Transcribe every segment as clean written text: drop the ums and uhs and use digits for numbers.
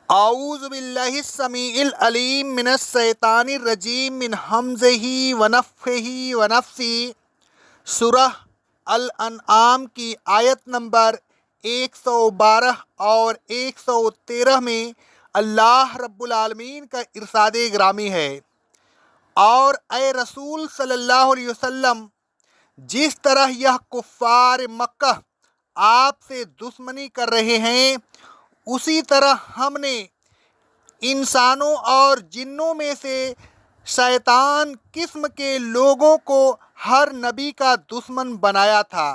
اعوذ باللہ السمیع العلیم من الشیطان الرجیم من ہمزہ ونفخہ ونفثہ۔ سورہ الانعام کی آیت نمبر 112 اور 113 میں اللہ رب العالمین کا ارشاد گرامی ہے، اور اے رسول صلی اللہ علیہ وسلم، جس طرح یہ کفار مکہ آپ سے دشمنی کر رہے ہیں، اسی طرح ہم نے انسانوں اور جنوں میں سے شیطان قسم کے لوگوں کو ہر نبی کا دشمن بنایا تھا۔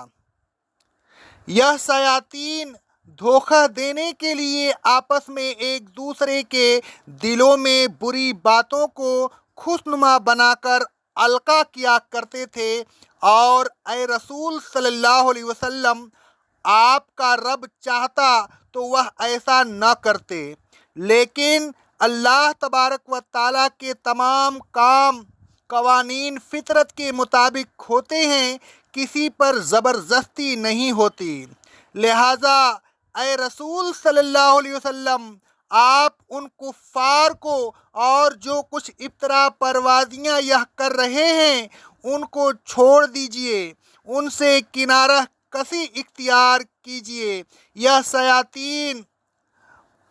یہ شیاطین دھوکہ دینے کے لیے آپس میں ایک دوسرے کے دلوں میں بری باتوں کو خوشنما بنا کر القاء کیا کرتے تھے، اور اے رسول صلی اللہ علیہ وسلم، آپ کا رب چاہتا تو وہ ایسا نہ کرتے، لیکن اللہ تبارک و تعالیٰ کے تمام کام قوانین فطرت کے مطابق ہوتے ہیں، کسی پر زبردستی نہیں ہوتی۔ لہٰذا اے رسول صلی اللہ علیہ وسلم، آپ ان کفار کو اور جو کچھ افطرا پروازیاں یہ کر رہے ہیں ان کو چھوڑ دیجئے، ان سے کنارہ کشی اختیار کیجئے۔ یہ شیاطین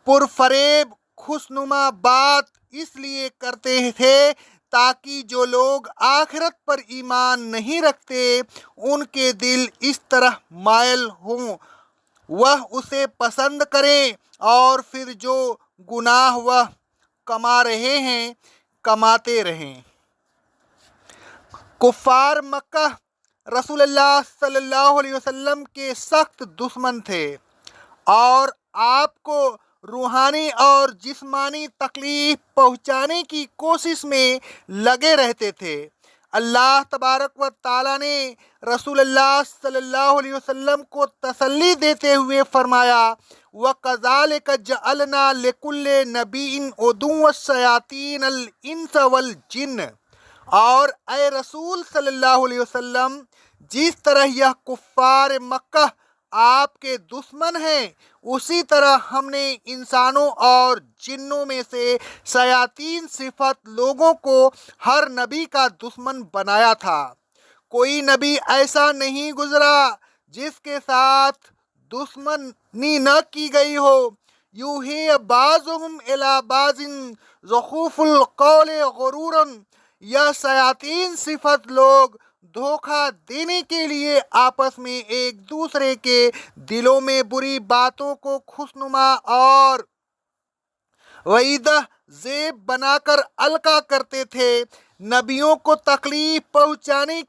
پرفریب خوشنما بات اس لیے کرتے تھے تاکہ جو لوگ آخرت پر ایمان نہیں رکھتے ان کے دل اس طرح مائل ہوں، وہ اسے پسند کریں، اور پھر جو گناہ وہ کما رہے ہیں کماتے رہیں۔ کفار مکہ رسول اللہ صلی اللہ علیہ وسلم کے سخت دشمن تھے، اور آپ کو روحانی اور جسمانی تکلیف پہنچانے کی کوشش میں لگے رہتے تھے۔ اللہ تبارک و تعالیٰ نے رسول اللہ صلی اللہ علیہ وسلم کو تسلی دیتے ہوئے فرمایا، وَكَذَلِكَ جَعَلْنَا لِكُلِّ نَبِيٍّ عَدُوًّا الشَّيَاطِينَ الْإِنسِ وَالْجِنِّ۔ اور اے رسول صلی اللہ علیہ وسلم، جس طرح یہ کفار مکہ آپ کے دشمن ہیں، اسی طرح ہم نے انسانوں اور جنوں میں سے شیاطین صفت لوگوں کو ہر نبی کا دشمن بنایا تھا۔ کوئی نبی ایسا نہیں گزرا جس کے ساتھ دشمنی نہ کی گئی ہو۔ یوحی بعضهم الی بعض زخرف القول غرورا۔ یہ شیاطین صفت لوگ دھوکہ دینے کے لیے آپس میں ایک دوسرے کے دلوں میں بری باتوں کو خوشنما اور وعیدہ زیب بنا کر القاء کرتے تھے۔ نبیوں کو تکلیف پہنچانے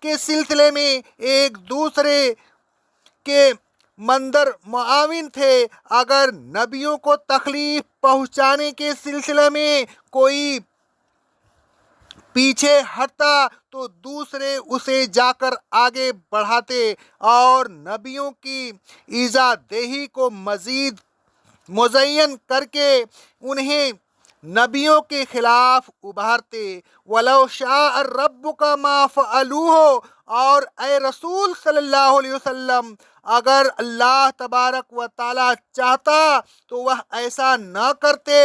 کے سلسلے میں ایک دوسرے کے مندر معاون تھے۔ اگر نبیوں کو تکلیف پہنچانے کے سلسلے میں کوئی پیچھے ہٹتا تو دوسرے اسے جا کر آگے بڑھاتے، اور نبیوں کی ایذا دہی کو مزید مزین کر کے انہیں نبیوں کے خلاف ابھارتے۔ وَلَوْ شَاءَ رَبُّكَ مَا فَعَلُوهُ۔ اور اے رسول صلی اللہ علیہ وسلم، اگر اللہ تبارک و تعالیٰ چاہتا تو وہ ایسا نہ کرتے،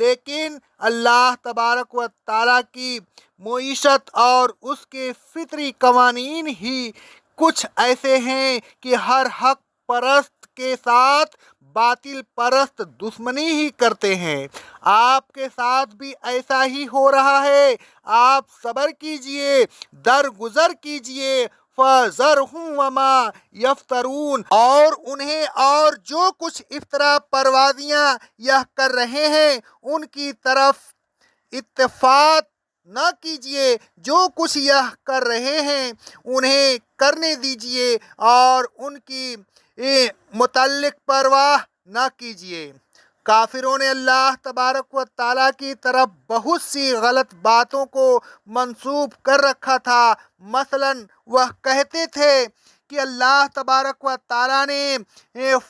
لیکن اللہ تبارک و تعالیٰ کی معیشت اور اس کے فطری قوانین ہی کچھ ایسے ہیں کہ ہر حق پرست کے ساتھ باطل پرست دشمنی ہی کرتے ہیں۔ آپ کے ساتھ بھی ایسا ہی ہو رہا ہے۔ آپ صبر کیجئے، درگزر کیجئے، فَذَرْهُمْ وَمَا يَفْتَرُونَ۔ اور انہیں اور جو کچھ افطرا پروازیاں یہ کر رہے ہیں ان کی طرف التفات نہ کیجئے۔ جو کچھ یہ کر رہے ہیں انہیں کرنے دیجئے، اور ان کی متعلق پرواہ نہ کیجئے۔ کافروں نے اللہ تبارک و تعالیٰ کی طرف بہت سی غلط باتوں کو منسوب کر رکھا تھا۔ مثلاً وہ کہتے تھے کہ اللہ تبارک و تعالیٰ نے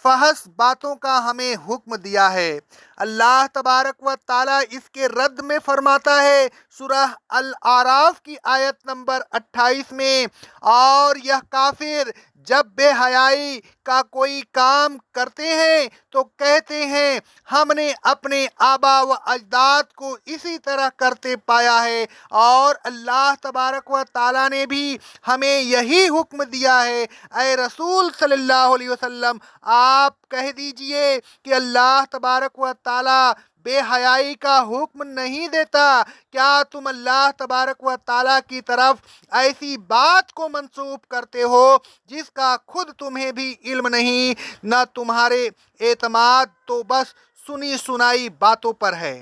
فحش باتوں کا ہمیں حکم دیا ہے۔ اللہ تبارک و تعالیٰ اس کے رد میں فرماتا ہے سورہ الاعراف کی آیت نمبر 28 میں، اور یہ کافر جب بے حیائی کا کوئی کام کرتے ہیں تو کہتے ہیں ہم نے اپنے آبا و اجداد کو اسی طرح کرتے پایا ہے، اور اللہ تبارک و تعالیٰ نے بھی ہمیں یہی حکم دیا ہے۔ اے رسول صلی اللہ علیہ وسلم، آپ کہہ دیجئے کہ اللہ تبارک و تعالیٰ بے حیائی کا حکم نہیں دیتا۔ کیا تم اللہ تبارک و تعالیٰ کی طرف ایسی بات کو منسوب کرتے ہو جس کا خود تمہیں بھی علم نہیں؟ نہ تمہارے اعتماد تو بس سنی سنائی باتوں پر ہے۔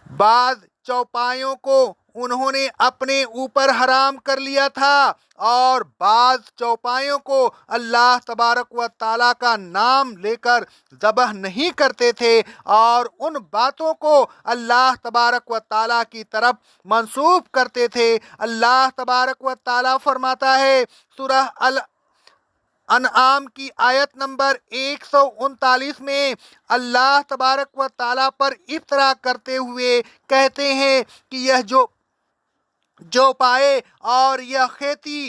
بعض چوپایوں کو انہوں نے اپنے اوپر حرام کر لیا تھا، اور بعض چوپایوں کو اللہ تبارک و تعالیٰ کا نام لے کر ذبح نہیں کرتے تھے، اور ان باتوں کو اللہ تبارک و تعالیٰ کی طرف منسوب کرتے تھے۔ اللہ تبارک و تعالیٰ فرماتا ہے سورہ انعام کی آیت نمبر 139 میں، اللہ تبارک و تعالیٰ پر افطرا کرتے ہوئے کہتے ہیں کہ یہ جو پائے اور یہ کھیتی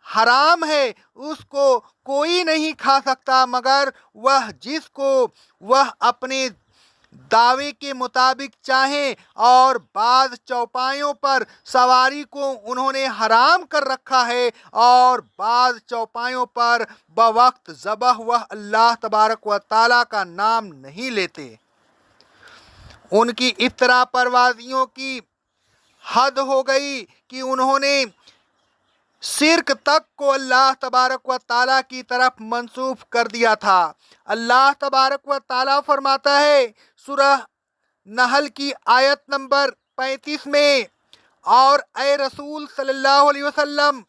حرام ہے، اس کو کوئی نہیں کھا سکتا مگر وہ جس کو وہ اپنے دعوے کے مطابق چاہیں، اور بعض چوپایوں پر سواری کو انہوں نے حرام کر رکھا ہے، اور بعض چوپایوں پر بوقت ذبح وہ اللہ تبارک و تعالیٰ کا نام نہیں لیتے۔ ان کی افطرا پروازیوں کی حد ہو گئی کہ انہوں نے شرک تک کو اللہ تبارک و تعالیٰ کی طرف منسوب کر دیا تھا۔ اللہ تبارک و تعالیٰ فرماتا ہے سورہ نحل کی آیت نمبر 35 میں، اور اے رسول صلی اللہ علیہ وسلم،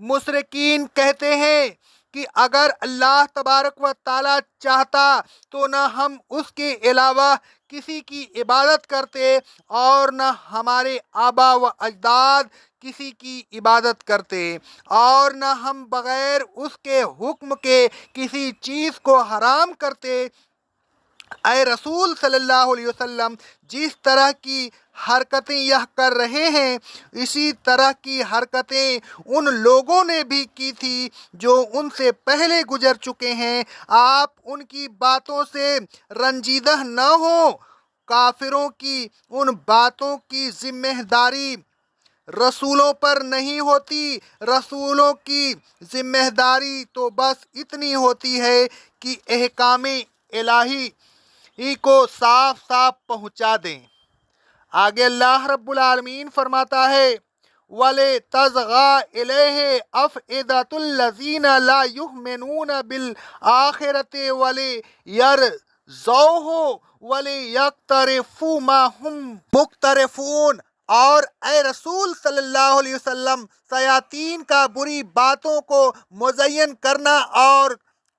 مشرکین کہتے ہیں کہ اگر اللہ تبارک و تعالیٰ چاہتا تو نہ ہم اس کے علاوہ کسی کی عبادت کرتے، اور نہ ہمارے آبا و اجداد کسی کی عبادت کرتے، اور نہ ہم بغیر اس کے حکم کے کسی چیز کو حرام کرتے۔ اے رسول صلی اللہ علیہ وسلم، جس طرح کی حرکتیں یہ کر رہے ہیں اسی طرح کی حرکتیں ان لوگوں نے بھی کی تھی جو ان سے پہلے گزر چکے ہیں۔ آپ ان کی باتوں سے رنجیدہ نہ ہو۔ کافروں کی ان باتوں کی ذمہ داری رسولوں پر نہیں ہوتی۔ رسولوں کی ذمہ داری تو بس اتنی ہوتی ہے کہ احکام الہی کو صاف صاف پہنچا دیں۔ آگے اللہ رب العالمین فرماتا ہے وَلِتَصْغَىٰ إِلَيْهِ أَفْئِدَةُ الَّذِينَ لَا يُؤْمِنُونَ بِالْآخِرَةِ وَلِيَرْضَوْهُ وَلِيَقْتَرِفُوا مَا هُمْ مُقْتَرِفُونَ۔ اور اے رسول صلی اللہ علیہ وسلم، شیاطین کا بری باتوں کو مزین کرنا اور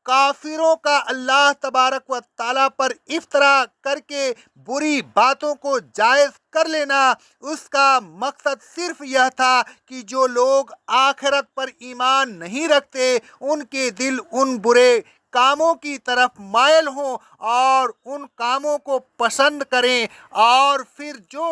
کافروں کا اللہ تبارک و تعالیٰ پر افطرا کر کے بری باتوں کو جائز کر لینا، اس کا مقصد صرف یہ تھا کہ جو لوگ آخرت پر ایمان نہیں رکھتے ان کے دل ان برے کاموں کی طرف مائل ہوں اور ان کاموں کو پسند کریں، اور پھر جو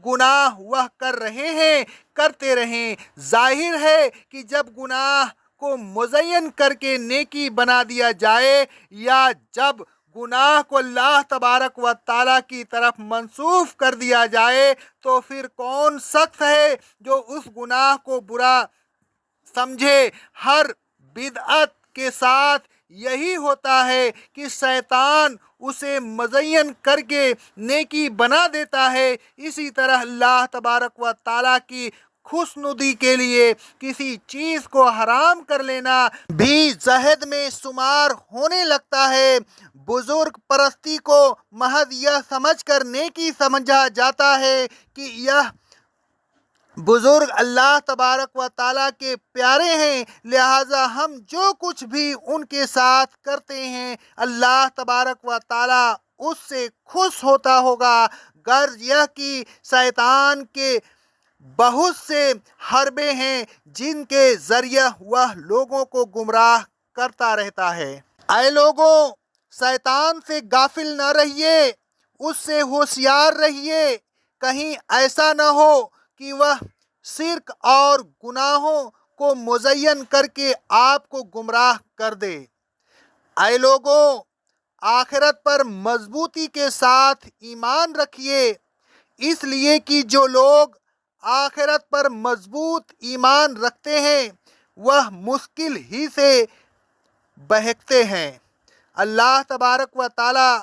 گناہ وہ کر رہے ہیں کرتے رہیں۔ ظاہر ہے کہ جب گناہ کو مزین کر کے نیکی بنا دیا جائے، یا جب گناہ کو اللہ تبارک و تعالیٰ کی طرف منسوب کر دیا جائے، تو پھر کون شخص ہے جو اس گناہ کو برا سمجھے۔ ہر بدعت کے ساتھ یہی ہوتا ہے کہ شیطان اسے مزین کر کے نیکی بنا دیتا ہے۔ اسی طرح اللہ تبارک و تعالیٰ کی خوشنودی کے لیے کسی چیز کو حرام کر لینا بھی زہد میں شمار ہونے لگتا ہے۔ بزرگ پرستی کو محض یہ سمجھ کر نیکی سمجھا جاتا ہے کہ یہ بزرگ اللہ تبارک و تعالیٰ کے پیارے ہیں، لہٰذا ہم جو کچھ بھی ان کے ساتھ کرتے ہیں اللہ تبارک و تعالیٰ اس سے خوش ہوتا ہوگا۔ غرض یہ کہ شیطان کے بہت سے حربے ہیں جن کے ذریعہ وہ لوگوں کو گمراہ کرتا رہتا ہے۔ اے لوگوں، شیطان سے غافل نہ رہیے، اس سے ہوشیار رہیے، کہیں ایسا نہ ہو کہ وہ شرک اور گناہوں کو مزین کر کے آپ کو گمراہ کر دے۔ اے لوگوں، آخرت پر مضبوطی کے ساتھ ایمان رکھیے، اس لیے کہ جو لوگ آخرت پر مضبوط ایمان رکھتے ہیں وہ مشکل ہی سے بہکتے ہیں۔ اللہ تبارک و تعالی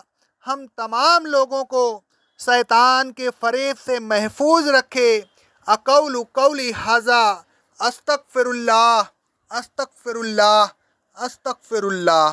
ہم تمام لوگوں کو شیطان کے فریب سے محفوظ رکھے۔ اقول قولی ھذا استغفر اللہ استغفر اللہ استغفر اللہ۔